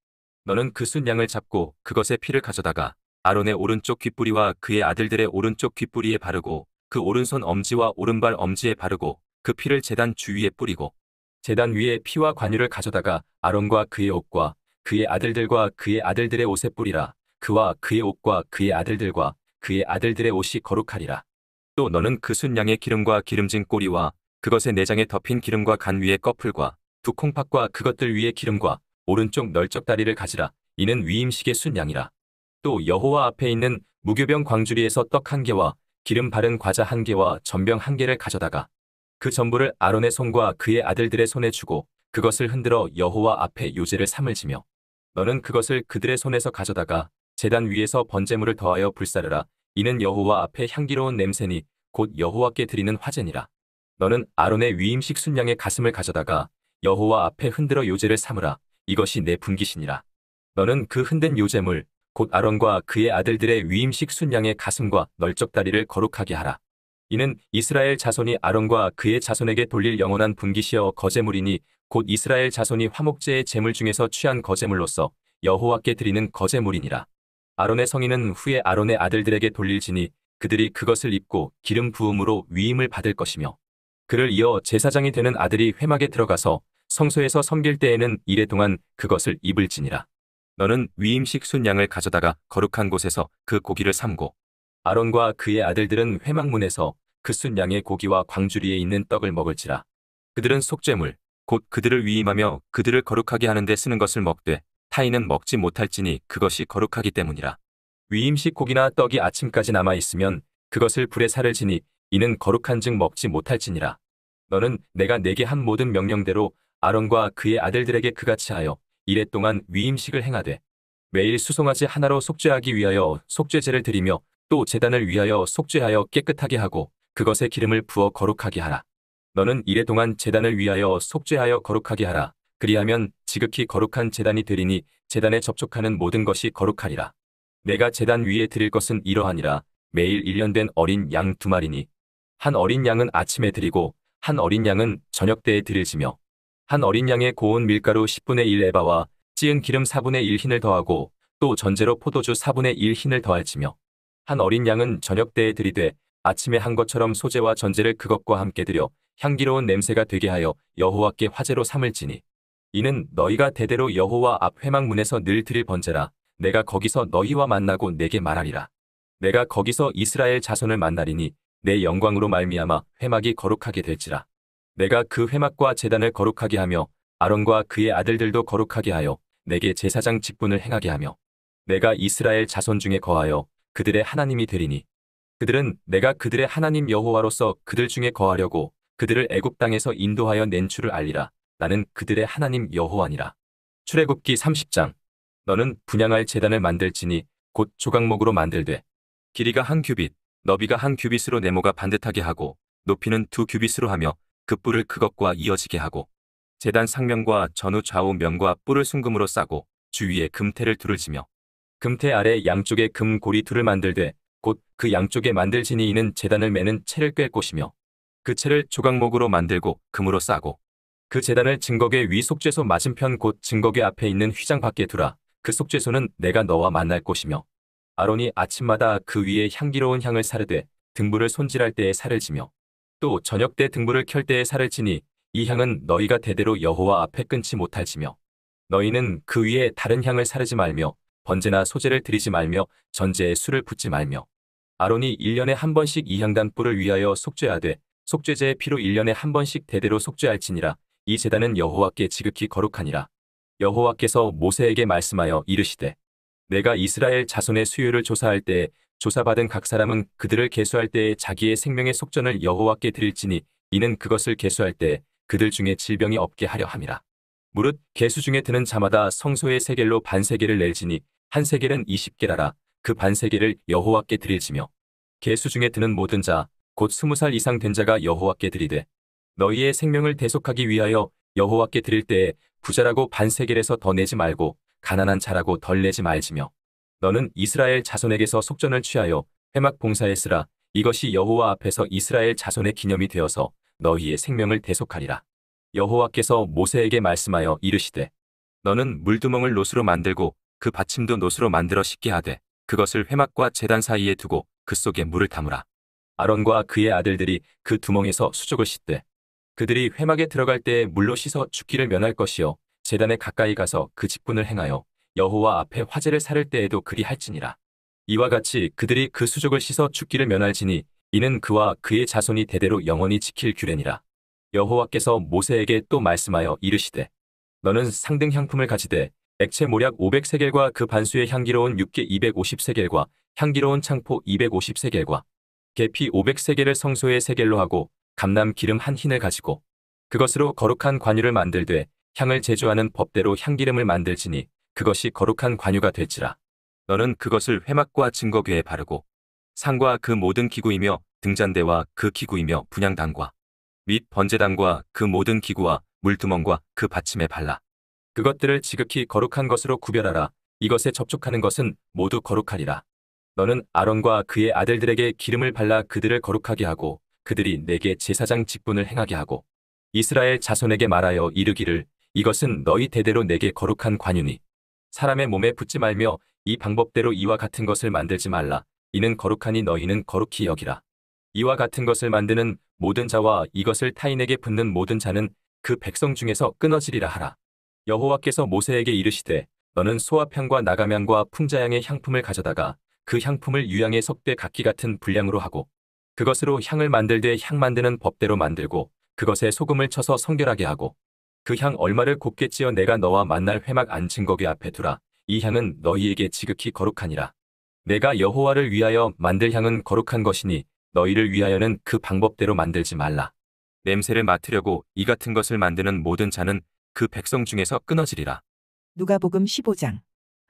너는 그 순양을 잡고 그것의 피를 가져다가 아론의 오른쪽 귓뿌리와 그의 아들들의 오른쪽 귓뿌리에 바르고 그 오른손 엄지와 오른발 엄지에 바르고 그 피를 제단 주위에 뿌리고 제단 위에 피와 관유를 가져다가 아론과 그의 옷과 그의 아들들과 그의 아들들의 옷에 뿌리라. 그와 그의 옷과 그의 아들들과 그의 아들들의 옷이 거룩하리라. 또 너는 그 순양의 기름과 기름진 꼬리와 그것의 내장에 덮인 기름과 간 위에 꺼풀과 두 콩팥과 그것들 위에 기름과 오른쪽 널쩍 다리를 가지라. 이는 위임식의 순양이라. 또 여호와 앞에 있는 무교병 광주리에서 떡 한 개와 기름 바른 과자 한 개와 전병 한 개를 가져다가 그 전부를 아론의 손과 그의 아들들의 손에 주고 그것을 흔들어 여호와 앞에 요제를 삼을 지며 너는 그것을 그들의 손에서 가져다가 제단 위에서 번제물을 더하여 불사르라. 이는 여호와 앞에 향기로운 냄새니 곧 여호와께 드리는 화제니라. 너는 아론의 위임식 순양의 가슴을 가져다가 여호와 앞에 흔들어 요제를 삼으라. 이것이 내 분깃이니라. 너는 그 흔든 요제물 곧 아론과 그의 아들들의 위임식 순양의 가슴과 널쩍 다리를 거룩하게 하라. 이는 이스라엘 자손이 아론과 그의 자손에게 돌릴 영원한 분깃이여 거제물이니 곧 이스라엘 자손이 화목제의 제물 중에서 취한 거제물로서 여호와께 드리는 거제물이니라. 아론의 성인은 후에 아론의 아들들에게 돌릴지니 그들이 그것을 입고 기름 부음으로 위임을 받을 것이며 그를 이어 제사장이 되는 아들이 회막에 들어가서 성소에서 섬길 때에는 이레 동안 그것을 입을지니라. 너는 위임식 순양을 가져다가 거룩한 곳에서 그 고기를 삶고 아론과 그의 아들들은 회막문에서 그 순양의 고기와 광주리에 있는 떡을 먹을지라. 그들은 속죄물 곧 그들을 위임하며 그들을 거룩하게 하는 데 쓰는 것을 먹되 타인은 먹지 못할지니 그것이 거룩하기 때문이라. 위임식 고기나 떡이 아침까지 남아 있으면 그것을 불에 살을 지니 이는 거룩한즉 먹지 못할지니라. 너는 내가 내게 한 모든 명령대로 아론과 그의 아들들에게 그같이 하여 이레 동안 위임식을 행하되 매일 수송아지 하나로 속죄하기 위하여 속죄제를 드리며 또 제단을 위하여 속죄하여 깨끗하게 하고 그것에 기름을 부어 거룩하게 하라. 너는 이레 동안 제단을 위하여 속죄하여 거룩하게 하라. 그리하면 지극히 거룩한 제단이 되리니 제단에 접촉하는 모든 것이 거룩하리라. 내가 제단 위에 드릴 것은 이러하니라. 매일 1년 된 어린 양 2마리니 한 어린 양은 아침에 드리고 한 어린 양은 저녁 때에 드릴지며 한 어린 양에 고운 밀가루 10분의 1 에바와 찌은 기름 4분의 1 흰을 더하고 또 전제로 포도주 4분의 1 흰을 더할지며 한 어린 양은 저녁 때에 드리되 아침에 한 것처럼 소제와 전제를 그것과 함께 드려 향기로운 냄새가 되게 하여 여호와께 화제로 삼을지니 이는 너희가 대대로 여호와 앞 회막문에서 늘 드릴 번제라. 내가 거기서 너희와 만나고 내게 말하리라. 내가 거기서 이스라엘 자손을 만나리니 내 영광으로 말미암아 회막이 거룩하게 될지라. 내가 그 회막과 제단을 거룩하게 하며 아론과 그의 아들들도 거룩하게 하여 내게 제사장 직분을 행하게 하며 내가 이스라엘 자손 중에 거하여 그들의 하나님이 되리니 그들은 내가 그들의 하나님 여호와로서 그들 중에 거하려고 그들을 애굽 땅에서 인도하여 낸 줄을 알리라. 나는 그들의 하나님 여호와니라. 출애굽기 30장. 너는 분향할 제단을 만들지니 곧 조각목으로 만들되 길이가 1규빗, 너비가 1규빗으로 네모가 반듯하게 하고 높이는 2규빗으로 하며 그 뿔을 그것과 이어지게 하고 제단 상면과 전후 좌우 면과 뿔을 순금으로 싸고 주위에 금태를 둘을 지며 금태 아래 양쪽에 금고리 둘을 만들되 곧 그 양쪽에 만들지니 이는 제단을 매는 채를 꿰 곳이며 그 채를 조각목으로 만들고 금으로 싸고 그 제단을 증거궤 위 속죄소 맞은편 곧 증거궤 앞에 있는 휘장 밖에 두라. 그 속죄소는 내가 너와 만날 곳이며 아론이 아침마다 그 위에 향기로운 향을 사르되 등불을 손질할 때에 살을 지며 또 저녁 때 등불을 켤 때에 살을 지니 이 향은 너희가 대대로 여호와 앞에 끊지 못할지며 너희는 그 위에 다른 향을 사르지 말며 번제나 소제를 드리지 말며 전제에 술을 붓지 말며 아론이 1년에 한 번씩 이 향단 뿔을 위하여 속죄하되 속죄제의 피로 1년에 한 번씩 대대로 속죄할지니라. 이 제단은 여호와께 지극히 거룩하니라. 여호와께서 모세에게 말씀하여 이르시되 내가 이스라엘 자손의 수요를 조사할 때에 조사받은 각 사람은 그들을 계수할 때에 자기의 생명의 속전을 여호와께 드릴지니 이는 그것을 계수할 때에 그들 중에 질병이 없게 하려 함이라. 무릇 계수 중에 드는 자마다 성소의 세겔로 반세겔을 낼지니 한 세겔은 20게라라. 그 반세겔을 여호와께 드릴지며 계수 중에 드는 모든 자 곧 20살 이상 된 자가 여호와께 드리되 너희의 생명을 대속하기 위하여 여호와께 드릴 때에 부자라고 반세겔에서 더 내지 말고 가난한 자라고 덜 내지 말지며 너는 이스라엘 자손에게서 속전을 취하여 회막 봉사에 쓰라. 이것이 여호와 앞에서 이스라엘 자손의 기념이 되어서 너희의 생명을 대속하리라. 여호와께서 모세에게 말씀하여 이르시되 너는 물두멍을 노수로 만들고 그 받침도 노수로 만들어 씻게 하되 그것을 회막과 제단 사이에 두고 그 속에 물을 담으라. 아론과 그의 아들들이 그 두멍에서 수족을 씻되 그들이 회막에 들어갈 때에 물로 씻어 죽기를 면할 것이요 제단에 가까이 가서 그 직분을 행하여 여호와 앞에 화제를 사를 때에도 그리 할지니라. 이와 같이 그들이 그 수족을 씻어 죽기를 면할지니 이는 그와 그의 자손이 대대로 영원히 지킬 규례니라. 여호와께서 모세에게 또 말씀하여 이르시되 너는 상등 향품을 가지되 액체 모략 500세겔과 그 반수의 향기로운 육개 250세겔과 향기로운 창포 250세겔과 계피 500세겔을 성소의 세겔로 하고 감람 기름 한 흰을 가지고 그것으로 거룩한 관유를 만들되 향을 제조하는 법대로 향기름을 만들지니 그것이 거룩한 관유가 될지라. 너는 그것을 회막과 증거궤에 바르고 상과 그 모든 기구이며 등잔대와 그 기구이며 분향단과 및 번제단과 그 모든 기구와 물두멍과 그 받침에 발라. 그것들을 지극히 거룩한 것으로 구별하라. 이것에 접촉하는 것은 모두 거룩하리라. 너는 아론과 그의 아들들에게 기름을 발라 그들을 거룩하게 하고 그들이 내게 제사장 직분을 행하게 하고 이스라엘 자손에게 말하여 이르기를 이것은 너희 대대로 내게 거룩한 관유니 사람의 몸에 붓지 말며 이 방법대로 이와 같은 것을 만들지 말라. 이는 거룩하니 너희는 거룩히 여기라. 이와 같은 것을 만드는 모든 자와 이것을 타인에게 붓는 모든 자는 그 백성 중에서 끊어지리라 하라. 여호와께서 모세에게 이르시되 너는 소화향과 나감향과 풍자향의 향품을 가져다가 그 향품을 유향의 석대 각기 같은 분량으로 하고 그것으로 향을 만들되 향 만드는 법대로 만들고 그것에 소금을 쳐서 성결하게 하고 그 향 얼마를 곱게 찌어 내가 너와 만날 회막 안 증거궤 앞에 두라. 이 향은 너희에게 지극히 거룩하니라. 내가 여호와를 위하여 만들 향은 거룩한 것이니 너희를 위하여는 그 방법대로 만들지 말라. 냄새를 맡으려고 이 같은 것을 만드는 모든 자는 그 백성 중에서 끊어지리라. 누가복음 15장.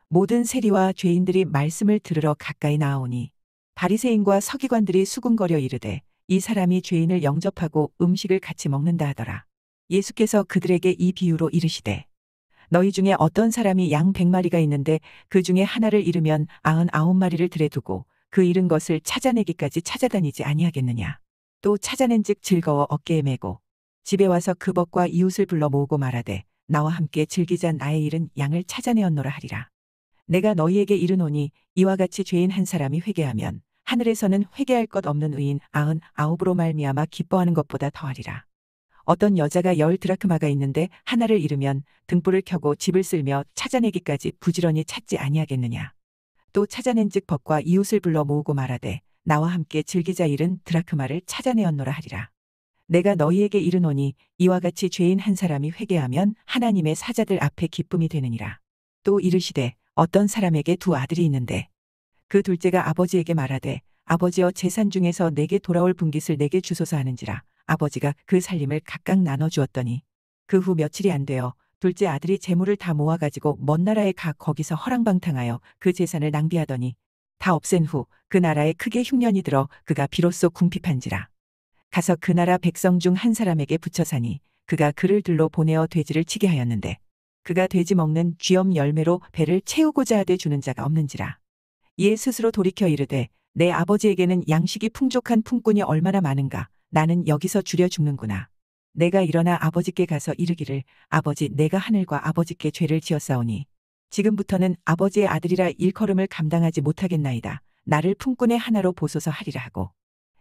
모든 세리와 죄인들이 말씀을 들으러 가까이 나아오니 바리새인과 서기관들이 수군거려 이르되 이 사람이 죄인을 영접하고 음식을 같이 먹는다 하더라. 예수께서 그들에게 이 비유로 이르시되 너희 중에 어떤 사람이 양 100마리가 있는데 그 중에 하나를 잃으면 99마리를 들에 두고 그 잃은 것을 찾아내기까지 찾아다니지 아니하겠느냐. 또 찾아낸즉 즐거워 어깨에 메고 집에 와서 그 벗과 이웃을 불러 모으고 말하되 나와 함께 즐기자 나의 잃은 양을 찾아내었노라 하리라. 내가 너희에게 이르노니 이와 같이 죄인 한 사람이 회개하면 하늘에서는 회개할 것 없는 의인 99으로 말미암아 기뻐하는 것보다 더하리라. 어떤 여자가 10드라크마가 있는데 하나를 잃으면 등불을 켜고 집을 쓸며 찾아내기까지 부지런히 찾지 아니하겠느냐. 또 찾아낸즉 벗과 이웃을 불러 모으고 말하되 나와 함께 즐기자 잃은 드라크마를 찾아내었노라 하리라. 내가 너희에게 이르노니 이와 같이 죄인 한 사람이 회개하면 하나님의 사자들 앞에 기쁨이 되느니라. 또 이르시되 어떤 사람에게 두 아들이 있는데 그 둘째가 아버지에게 말하되 아버지여 재산 중에서 내게 돌아올 분깃을 내게 주소서 하는지라. 아버지가 그 살림을 각각 나눠주었더니 그 후 며칠이 안 되어 둘째 아들이 재물을 다 모아가지고 먼 나라에 가 거기서 허랑방탕하여 그 재산을 낭비하더니 다 없앤 후 그 나라에 크게 흉년이 들어 그가 비로소 궁핍한지라. 가서 그 나라 백성 중 한 사람에게 붙여 사니 그가 그를 들로 보내어 돼지를 치게 하였는데 그가 돼지 먹는 쥐엄 열매로 배를 채우고자 하되 주는 자가 없는지라. 이에 스스로 돌이켜 이르되 내 아버지에게는 양식이 풍족한 품꾼이 얼마나 많은가. 나는 여기서 줄여 죽는구나. 내가 일어나 아버지께 가서 이르기를 아버지 내가 하늘과 아버지께 죄를 지었사오니 지금부터는 아버지의 아들이라 일컬음을 감당하지 못하겠나이다. 나를 품꾼의 하나로 보소서 하리라 하고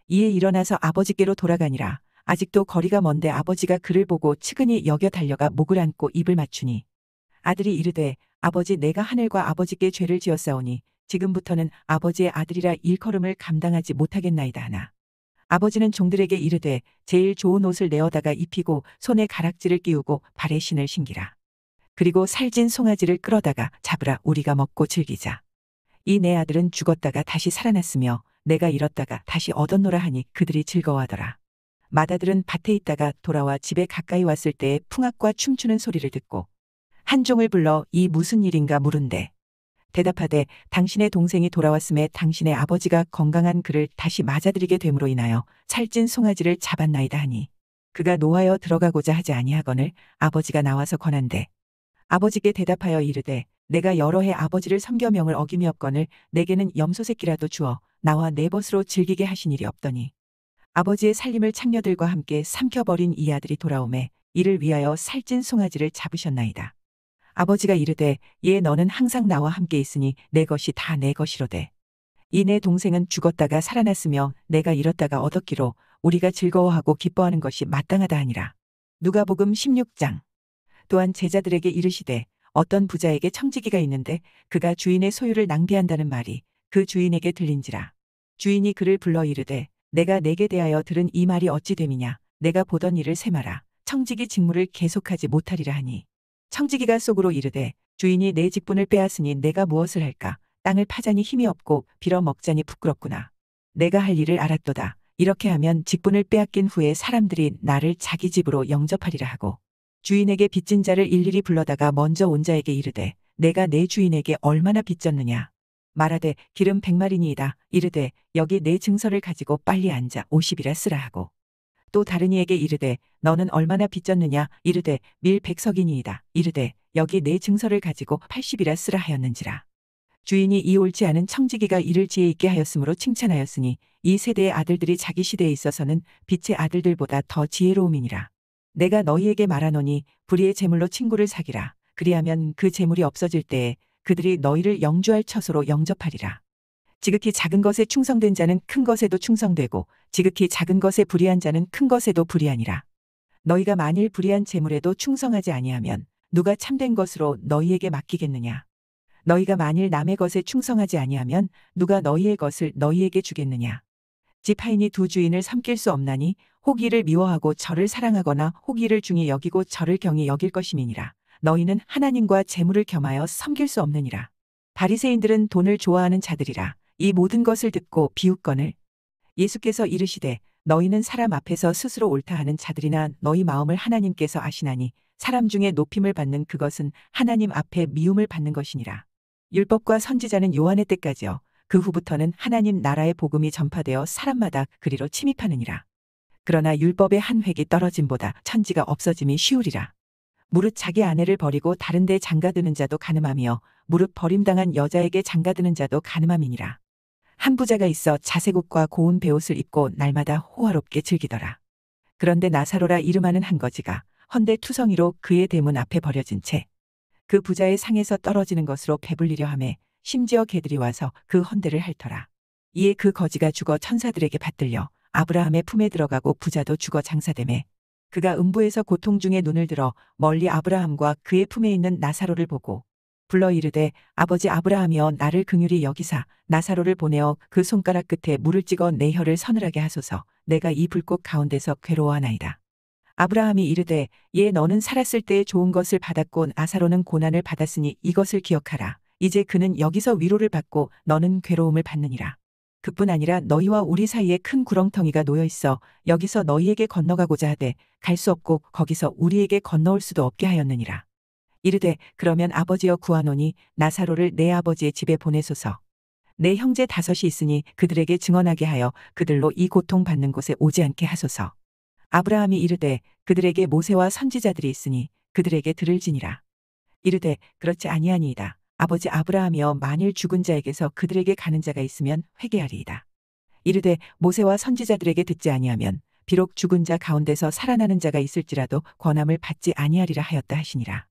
이에 일어나서 아버지께로 돌아가니라. 아직도 거리가 먼데 아버지가 그를 보고 측은히 여겨 달려가 목을 안고 입을 맞추니 아들이 이르되 아버지 내가 하늘과 아버지께 죄를 지었사오니 지금부터는 아버지의 아들이라 일컬음을 감당하지 못하겠나이다 하나. 아버지는 종들에게 이르되 제일 좋은 옷을 내어다가 입히고 손에 가락지를 끼우고 발에 신을 신기라. 그리고 살진 송아지를 끌어다가 잡으라 우리가 먹고 즐기자. 이 내 아들은 죽었다가 다시 살아났으며 내가 잃었다가 다시 얻었노라 하니 그들이 즐거워하더라. 맏아들은 밭에 있다가 돌아와 집에 가까이 왔을 때에 풍악과 춤추는 소리를 듣고 한 종을 불러 이 무슨 일인가 물은데 대답하되 당신의 동생이 돌아왔음에 당신의 아버지가 건강한 그를 다시 맞아들이게 됨으로 인하여 살찐 송아지를 잡았나이다 하니 그가 노하여 들어가고자 하지 아니하거늘 아버지가 나와서 권한대 아버지께 대답하여 이르되 내가 여러 해 아버지를 섬겨 명을 어김이었거늘 내게는 염소 새끼라도 주어 나와 내 벗으로 즐기게 하신 일이 없더니 아버지의 살림을 창녀들과 함께 삼켜버린 이 아들이 돌아오매 이를 위하여 살찐 송아지를 잡으셨나이다. 아버지가 이르되 예 너는 항상 나와 함께 있으니 내 것이 다 내 것이로되 이 내 동생은 죽었다가 살아났으며 내가 잃었다가 얻었기로 우리가 즐거워하고 기뻐하는 것이 마땅하다 하니라. 누가복음 16장. 또한 제자들에게 이르시되 어떤 부자에게 청지기가 있는데 그가 주인의 소유를 낭비한다는 말이 그 주인에게 들린지라. 주인이 그를 불러 이르되 내가 내게 대하여 들은 이 말이 어찌 됨이냐. 내가 보던 일을 세마라. 청지기 직무를 계속하지 못하리라 하니 청지기가 속으로 이르되 주인이 내 직분을 빼앗으니 내가 무엇을 할까. 땅을 파자니 힘이 없고 빌어 먹자니 부끄럽구나. 내가 할 일을 알았도다. 이렇게 하면 직분을 빼앗긴 후에 사람들이 나를 자기 집으로 영접하리라 하고 주인에게 빚진 자를 일일이 불러다가 먼저 온 자에게 이르되 내가 내 주인에게 얼마나 빚졌느냐. 말하되 기름 100마리니이다. 이르되 여기 내 증서를 가지고 빨리 앉아 50이라 쓰라 하고 또 다른 이에게 이르되 너는 얼마나 빚졌느냐. 이르되 밀 100석이니이다. 이르되 여기 내 증서를 가지고 80이라 쓰라 하였는지라. 주인이 이 옳지 않은 청지기가 이를 지혜 있게 하였으므로 칭찬하였으니 이 세대의 아들들이 자기 시대에 있어서는 빛의 아들들보다 더 지혜로움이니라. 내가 너희에게 말하노니 불의의 재물로 친구를 사기라. 그리하면 그 재물이 없어질 때에 그들이 너희를 영주할 처소로 영접하리라. 지극히 작은 것에 충성된 자는 큰 것에도 충성되고 지극히 작은 것에 불의한 자는 큰 것에도 불의하니라. 너희가 만일 불의한 재물에도 충성하지 아니하면 누가 참된 것으로 너희에게 맡기겠느냐. 너희가 만일 남의 것에 충성하지 아니하면 누가 너희의 것을 너희에게 주겠느냐. 지파인이 두 주인을 섬길 수 없나니 혹 이를 미워하고 저를 사랑하거나 혹 이를 중히 여기고 저를 경히 여길 것임이니라. 너희는 하나님과 재물을 겸하여 섬길 수 없느니라. 바리새인들은 돈을 좋아하는 자들이라. 이 모든 것을 듣고 비웃거늘 예수께서 이르시되 너희는 사람 앞에서 스스로 옳다 하는 자들이나 너희 마음을 하나님께서 아시나니 사람 중에 높임을 받는 그것은 하나님 앞에 미움을 받는 것이니라. 율법과 선지자는 요한의 때까지요. 그 후부터는 하나님 나라의 복음이 전파되어 사람마다 그리로 침입하느니라. 그러나 율법의 한 획이 떨어짐보다 천지가 없어짐이 쉬우리라. 무릇 자기 아내를 버리고 다른 데 장가드는 자도 간음하며 무릇 버림당한 여자에게 장가드는 자도 간음함이니라. 한 부자가 있어 자색옷과 고운 베옷을 입고 날마다 호화롭게 즐기더라. 그런데 나사로라 이름하는 한 거지가 헌데 투성이로 그의 대문 앞에 버려진 채 그 부자의 상에서 떨어지는 것으로 배불리려 하매 심지어 개들이 와서 그 헌데를 핥더라. 이에 그 거지가 죽어 천사들에게 받들려 아브라함의 품에 들어가고 부자도 죽어 장사되매 그가 음부에서 고통 중에 눈을 들어 멀리 아브라함과 그의 품에 있는 나사로를 보고 불러 이르되 아버지 아브라함이여 나를 긍휼히 여기사 나사로를 보내어 그 손가락 끝에 물을 찍어 내 혀를 서늘하게 하소서. 내가 이 불꽃 가운데서 괴로워하나이다. 아브라함이 이르되 예 너는 살았을 때에 좋은 것을 받았고 나사로는 고난을 받았으니 이것을 기억하라. 이제 그는 여기서 위로를 받고 너는 괴로움을 받느니라. 그뿐 아니라 너희와 우리 사이에 큰 구렁텅이가 놓여 있어 여기서 너희에게 건너가고자 하되 갈 수 없고 거기서 우리에게 건너올 수도 없게 하였느니라. 이르되 그러면 아버지여 구하노니 나사로를 내 아버지의 집에 보내소서. 내 형제 5이 있으니 그들에게 증언하게 하여 그들로 이 고통받는 곳에 오지 않게 하소서. 아브라함이 이르되 그들에게 모세와 선지자들이 있으니 그들에게 들을지니라. 이르되 그렇지 아니하니이다. 아버지 아브라함이여 만일 죽은 자에게서 그들에게 가는 자가 있으면 회개하리이다. 이르되 모세와 선지자들에게 듣지 아니하면 비록 죽은 자 가운데서 살아나는 자가 있을지라도 권함을 받지 아니하리라 하였다 하시니라.